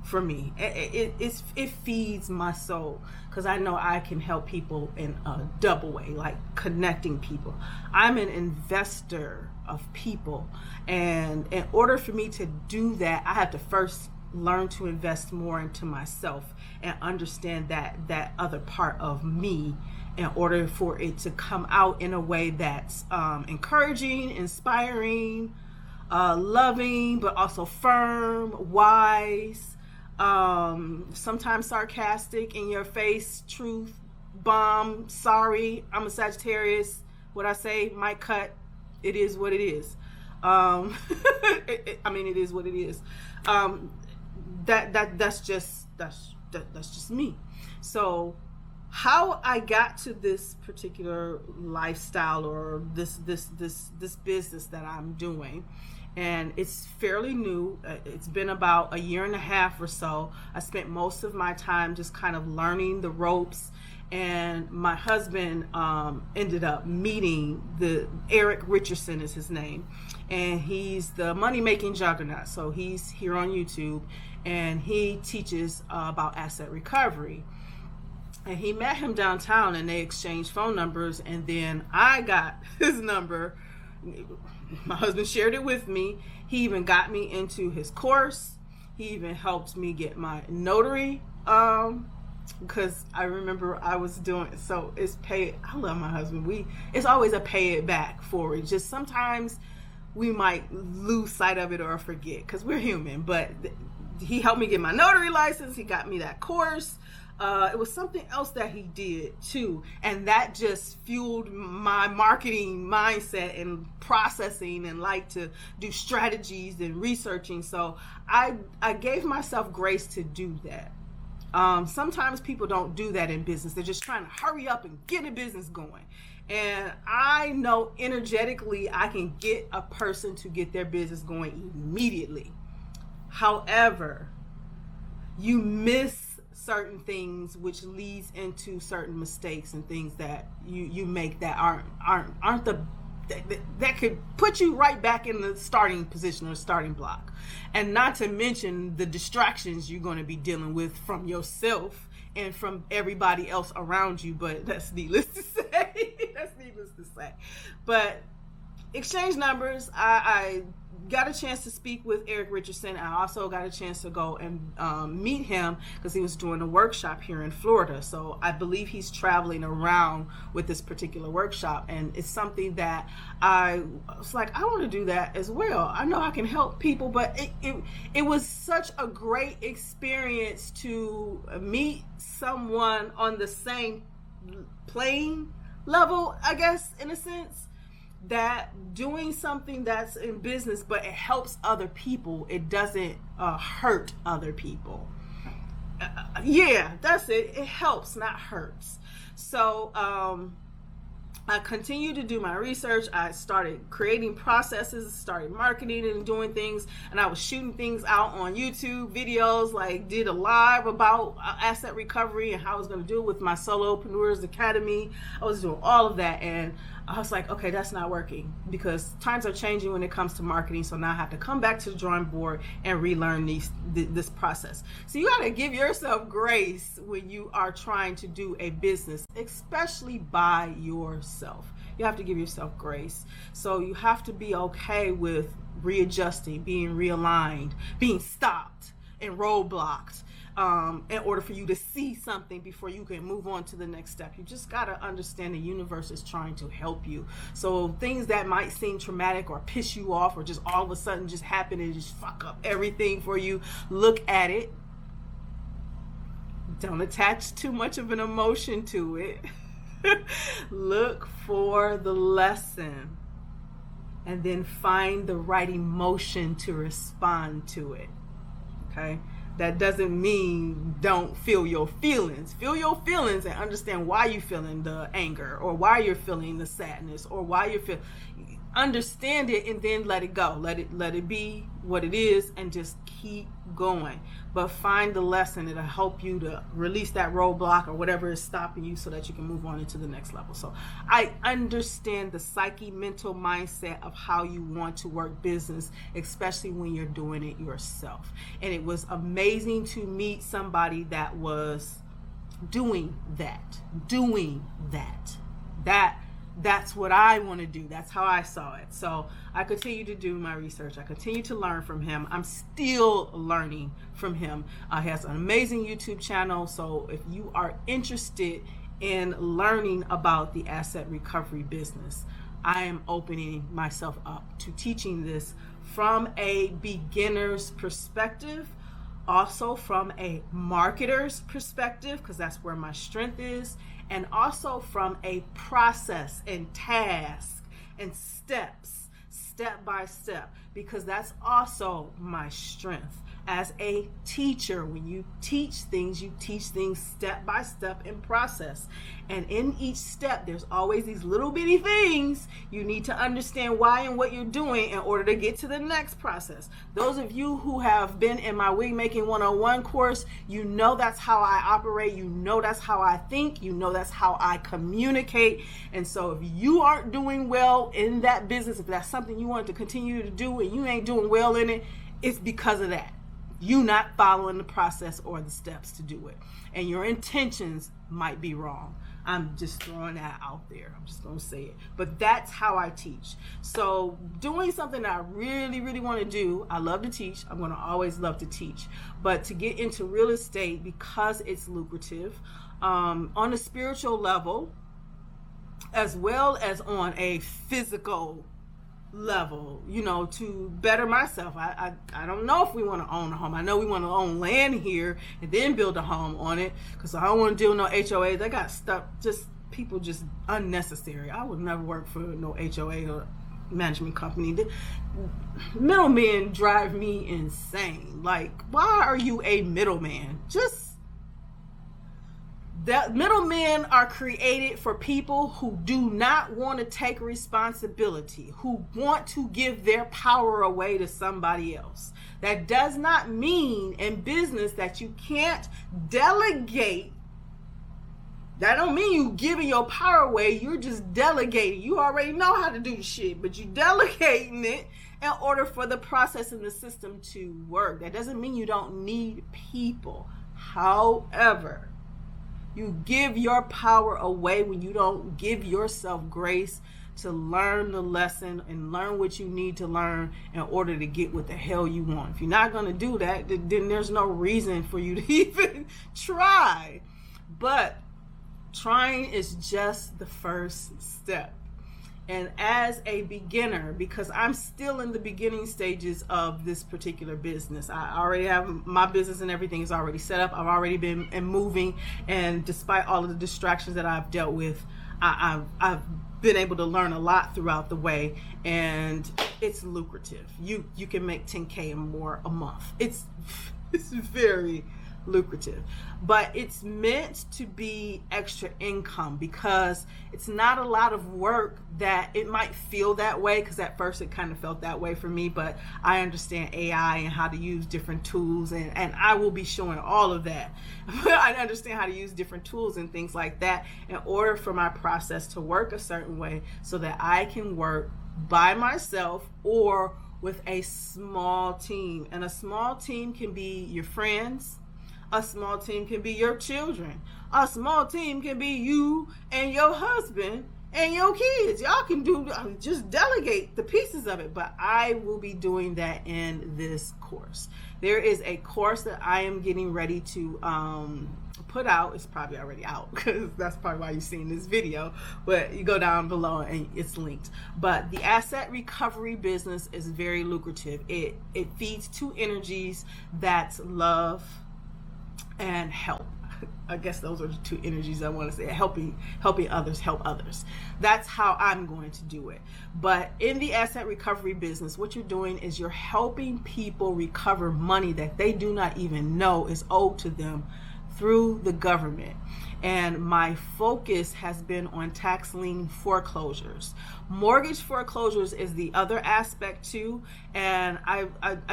for me. It feeds my soul because I know I can help people in a double way, like connecting people. I'm an investor of people, and in order for me to do that, I have to first learn to invest more into myself and understand that other part of me in order for it to come out in a way that's encouraging, inspiring, loving, but also firm, wise, sometimes sarcastic, in your face, truth, bomb, sorry, I'm a Sagittarius, what I say might cut, it is what it is. It is what it is. That's just me. So how I got to this particular lifestyle or this business that I'm doing, and it's fairly new. It's been about a year and a half or so. I spent most of my time just kind of learning the ropes, and my husband ended up meeting Eric Richardson is his name, and he's the money-making juggernaut. So he's here on YouTube, and he teaches about asset recovery. And he met him downtown, and they exchanged phone numbers, and then I got his number. My husband shared it with me. He even got me into his course. He even helped me get my notary, because I remember I was doing, so it's pay. I love my husband. It's always a pay it back forward. Just sometimes we might lose sight of it or forget because we're human, but he helped me get my notary license. He got me that course. It was something else that he did too, and that just fueled my marketing mindset and processing, and like to do strategies and researching. So I gave myself grace to do that. Sometimes people don't do that in business. They're just trying to hurry up and get a business going. And I know energetically I can get a person to get their business going immediately. However, you miss certain things, which leads into certain mistakes and things that you make that aren't that could put you right back in the starting position or starting block. And not to mention the distractions you're going to be dealing with from yourself and from everybody else around you. But that's needless to say. But exchange numbers. I got a chance to speak with Eric Richardson. I also got a chance to go and meet him because he was doing a workshop here in Florida. So I believe he's traveling around with this particular workshop, and it's something that I was like, I want to do that as well. I know I can help people, but it was such a great experience to meet someone on the same playing level, I guess, in a sense, that doing something that's in business, but it helps other people. It doesn't hurt other people. Yeah, that's it. It helps, not hurts. So I continued to do my research. I started creating processes, started marketing and doing things, and I was shooting things out on YouTube videos, like did a live about asset recovery and how I was going to do it with my Solopreneurs Academy. I was doing all of that, and I was like, okay, that's not working because times are changing when it comes to marketing. So now I have to come back to the drawing board and relearn this process. So you got to give yourself grace when you are trying to do a business, especially by yourself. You have to give yourself grace. So you have to be okay with readjusting, being realigned, being stopped and roadblocked. In order for you to see something before you can move on to the next step. You just got to understand the universe is trying to help you. So things that might seem traumatic or piss you off or just all of a sudden just happen and just fuck up everything for you, look at it. Don't attach too much of an emotion to it. Look for the lesson and then find the right emotion to respond to it. Okay? That doesn't mean don't feel your feelings. Feel your feelings and understand why you're feeling the anger or why you're feeling the sadness or why you're feeling. understand it and then let it go. Let it be what it is and just keep going. But find the lesson. It'll help you to release that roadblock or whatever is stopping you so that you can move on into the next level. So I understand the psyche, mental mindset of how you want to work business, especially when you're doing it yourself. And it was amazing to meet somebody that was doing that. That's what I want to do. That's how I saw it. So I continue to do my research. I continue to learn from him. I'm still learning from him. He has an amazing YouTube channel. So if you are interested in learning about the asset recovery business, I am opening myself up to teaching this from a beginner's perspective, also from a marketer's perspective, because that's where my strength is, and also from a process and task and steps, step by step, because that's also my strength. As a teacher, when you teach things step by step in process. And in each step, there's always these little bitty things you need to understand why and what you're doing in order to get to the next process. Those of you who have been in my Wig Making 101 course, you know that's how I operate. You know that's how I think. You know that's how I communicate. And so if you aren't doing well in that business, if that's something you want to continue to do and you ain't doing well in it, it's because of that. You not following the process or the steps to do it. And your intentions might be wrong. I'm just throwing that out there. I'm just going to say it. But that's how I teach. So doing something that I really, really want to do, I love to teach. I'm going to always love to teach. But to get into real estate, because it's lucrative, on a spiritual level, as well as on a physical level, to better myself. I don't know if we want to own a home. I know we want to own land here and then build a home on it, because I don't want to deal with no HOA. They got stuff, just people just unnecessary. I would never work for no HOA or management company. The middlemen drive me insane. Like, why are you a middleman? That middlemen are created for people who do not want to take responsibility, who want to give their power away to somebody else. That does not mean in business that you can't delegate. That don't mean you giving your power away. You're just delegating. You already know how to do shit, but you delegating it in order for the process and the system to work. That doesn't mean you don't need people. However, you give your power away when you don't give yourself grace to learn the lesson and learn what you need to learn in order to get what the hell you want. If you're not going to do that, then there's no reason for you to even try. But trying is just the first step. And as a beginner, because I'm still in the beginning stages of this particular business, I already have my business and everything is already set up. I've already been moving, and despite all of the distractions that I've dealt with, I've been able to learn a lot throughout the way, and it's lucrative. You can make 10K or more a month. It's very lucrative, but it's meant to be extra income, because it's not a lot of work. That it might feel that way, because at first it kind of felt that way for me, but I understand AI and how to use different tools, and I will be showing all of that. I understand how to use different tools and things like that in order for my process to work a certain way, so that I can work by myself or with a small team. And a small team can be your friends. A small team can be your children. A small team can be you and your husband and your kids. Y'all can just delegate the pieces of it. But I will be doing that in this course. There is a course that I am getting ready to put out. It's probably already out, because that's probably why you're seeing this video. But you go down below and it's linked. But the asset recovery business is very lucrative. It feeds two energies. That's love and help. I guess those are the two energies I want to say. Helping others help others. That's how I'm going to do it. But in the asset recovery business, what you're doing is you're helping people recover money that they do not even know is owed to them through the government. and my focus has been on tax lien foreclosures. Mortgage foreclosures is the other aspect too, and I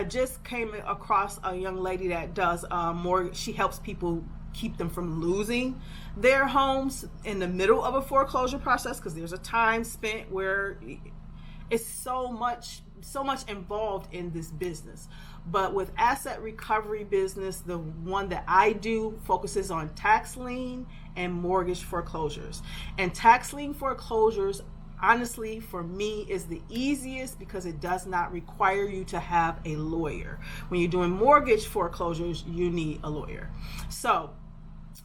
just came across a young lady that does mortgage. She helps people keep them from losing their homes in the middle of a foreclosure process, because there's a time spent where it's so much involved in this business. But with asset recovery business, the one that I do focuses on tax lien and mortgage foreclosures. And tax lien foreclosures, honestly, for me, is the easiest because it does not require you to have a lawyer. When you're doing mortgage foreclosures, you need a lawyer. So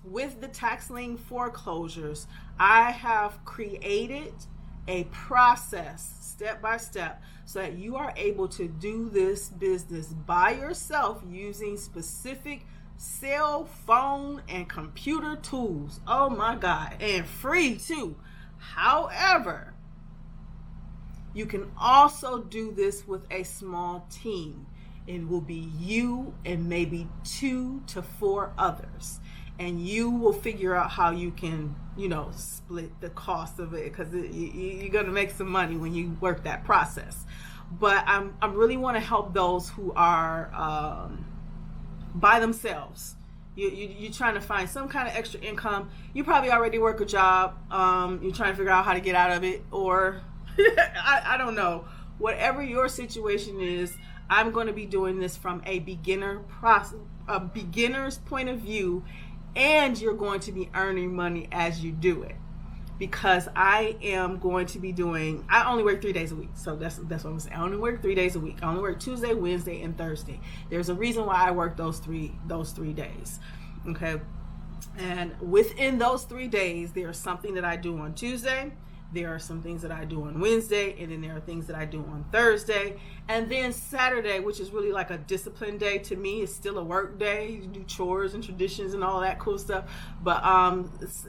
with the tax lien foreclosures, I have created a process step by step so that you are able to do this business by yourself using specific cell phone and computer tools. Oh my God, and free too. However, you can also do this with a small team. It will be you and maybe 2 to 4 others. And you will figure out how you can, split the cost of it, because you're going to make some money when you work that process. But I really want to help those who are by themselves. You're trying to find some kind of extra income. You probably already work a job. You're trying to figure out how to get out of it, or I don't know. Whatever your situation is, I'm going to be doing this from a beginner's point of view. And you're going to be earning money as you do it, because I am going to be I only work 3 days a week. So that's what I'm saying. I only work 3 days a week. I only work Tuesday, Wednesday, and Thursday. There's a reason why I work those three days. Okay. And within those 3 days, there's something that I do on Tuesday. There are some things that I do on Wednesday, and then there are things that I do on Thursday. And then Saturday, which is really like a discipline day to me, is still a work day. You do chores and traditions and all that cool stuff. But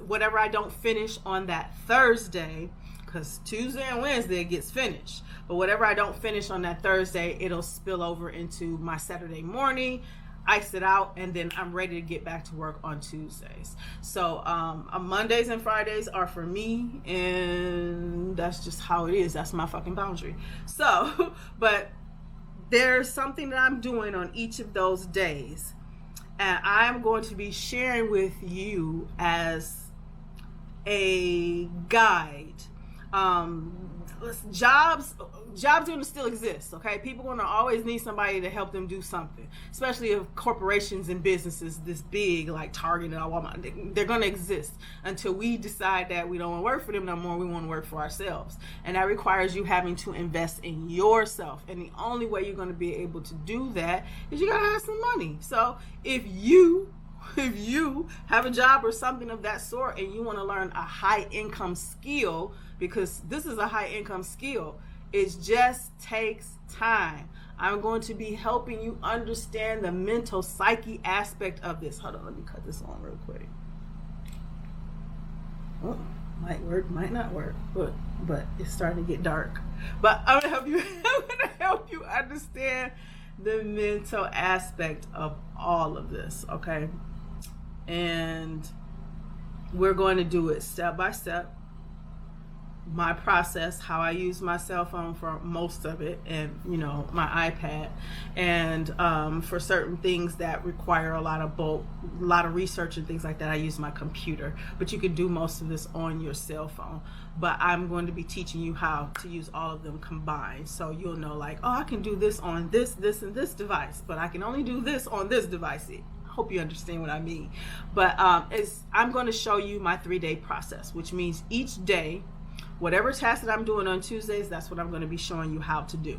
whatever I don't finish on that Thursday, because Tuesday and Wednesday it gets finished, but whatever I don't finish on that Thursday, it'll spill over into my Saturday morning, ice it out, and then I'm ready to get back to work on Tuesdays. So Mondays and Fridays are for me, and that's just how it is. That's my fucking boundary. So, but there's something that I'm doing on each of those days, and I'm going to be sharing with you as a guide. Jobs gonna still exist, okay? People gonna always need somebody to help them do something, especially if corporations and businesses this big like Target and Walmart, they're gonna exist until we decide that we don't want to work for them no more. We want to work for ourselves, and that requires you having to invest in yourself. And the only way you're gonna be able to do that is you gotta have some money. So if you have a job or something of that sort, and you want to learn a high income skill, because this is a high income skill, it just takes time. I'm going to be helping you understand the mental psyche aspect of this. Hold on, let me cut this on real quick. Oh, might work, might not work, but it's starting to get dark. But I'm gonna help you understand the mental aspect of all of this, okay? And we're going to do it step by step. My process, how I use my cell phone for most of it, and my iPad, and for certain things that require a lot of research and things like that, I use my computer. But you can do most of this on your cell phone. But I'm going to be teaching you how to use all of them combined, so you'll know, like, oh, I can do this on this, and this device, but I can only do this on this device. Hope you understand what I mean. But I'm going to show you my 3-day process, which means each day, whatever task that I'm doing on Tuesdays, that's what I'm going to be showing you how to do.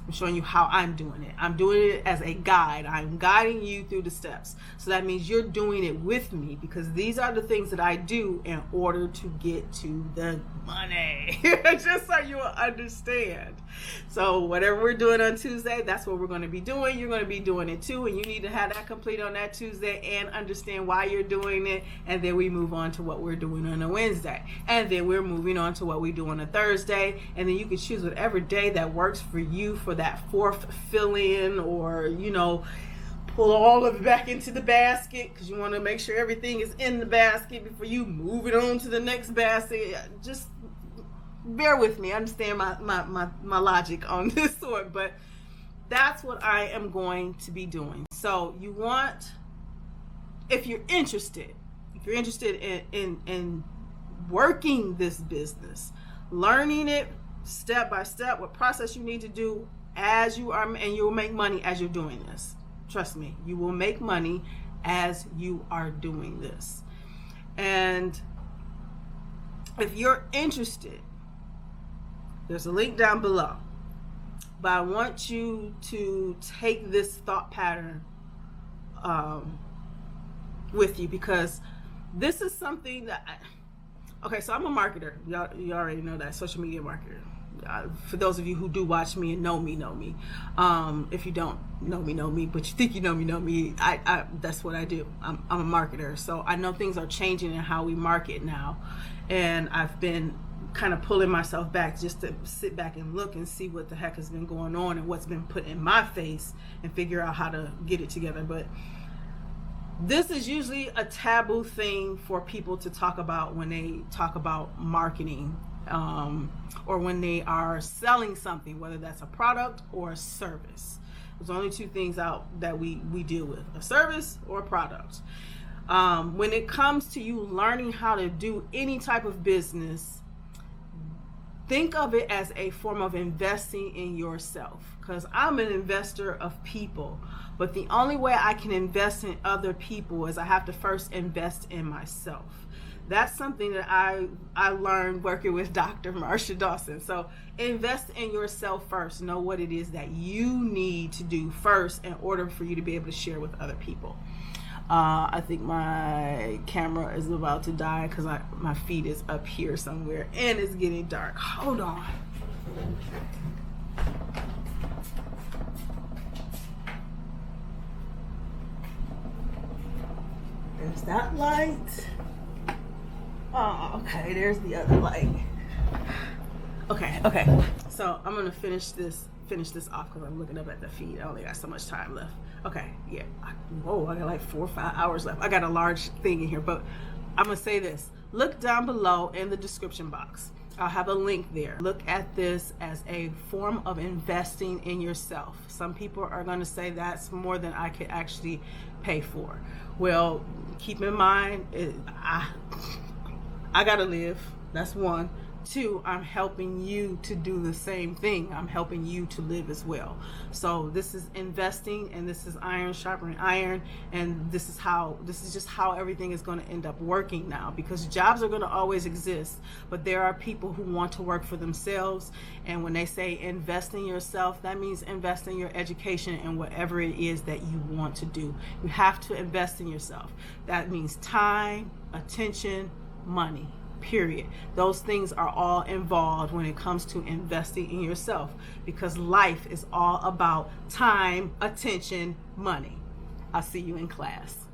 I'm showing you how I'm doing it. I'm doing it as a guide. I'm guiding you through the steps. So that means you're doing it with me, because these are the things that I do in order to get to the money. Just so you will understand. So whatever we're doing on Tuesday, that's what we're going to be doing. You're going to be doing it too, and you need to have that complete on that Tuesday and understand why you're doing it. And then we move on to what we're doing on a Wednesday. And then we're moving on to what we do on a Thursday. And then you can choose whatever day that works for you for that fourth fill-in, or pull all of it back into the basket because you want to make sure everything is in the basket before you move it on to the next basket. Just bear with me. I understand my logic on this one, but that's what I am going to be doing. So you want, if you're interested in working this business, learning it step by step, what process you need to do as you are, and you'll make money as you're doing this. Trust me, you will make money as you are doing this. And if you're interested, there's a link down below. But I want you to take this thought pattern with you, because this is something that okay, so I'm a marketer. You already know that, social media marketer. For those of you who do watch me and know me. If you don't know me, but you think you know me. I that's what I do. I'm a marketer, so I know things are changing in how we market now, and I've been kind of pulling myself back just to sit back and look and see what the heck has been going on and what's been put in my face and figure out how to get it together. But this is usually a taboo thing for people to talk about when they talk about marketing, or when they are selling something, whether that's a product or a service. There's only two things out that we deal with: a service or a product. When it comes to you learning how to do any type of business, think of it as a form of investing in yourself, because I'm an investor of people. But the only way I can invest in other people is I have to first invest in myself. That's something that I learned working with Dr. Marsha Dawson. So invest in yourself first. Know what it is that you need to do first in order for you to be able to share with other people. I think my camera is about to die because my feet is up here somewhere and it's getting dark. Hold on. There's that light. Oh, okay, there's the other light. Okay. So I'm gonna finish this off because I'm looking up at the feed. I only got so much time left. Okay, yeah. I got like 4 or 5 hours left. I got a large thing in here, but I'm gonna say this. Look down below in the description box. I'll have a link there. Look at this as a form of investing in yourself. Some people are going to say that's more than I could actually pay for. Well, keep in mind, I gotta live. That's one. Two, I'm helping you to do the same thing. I'm helping you to live as well. So this is investing, and this is iron sharpening iron, and this is just how everything is going to end up working now, because jobs are going to always exist, but there are people who want to work for themselves. And when they say invest in yourself, that means invest in your education and whatever it is that you want to do. You have to invest in yourself. That means time, attention, money. Period. Those things are all involved when it comes to investing in yourself, because life is all about time, attention, money. I'll see you in class.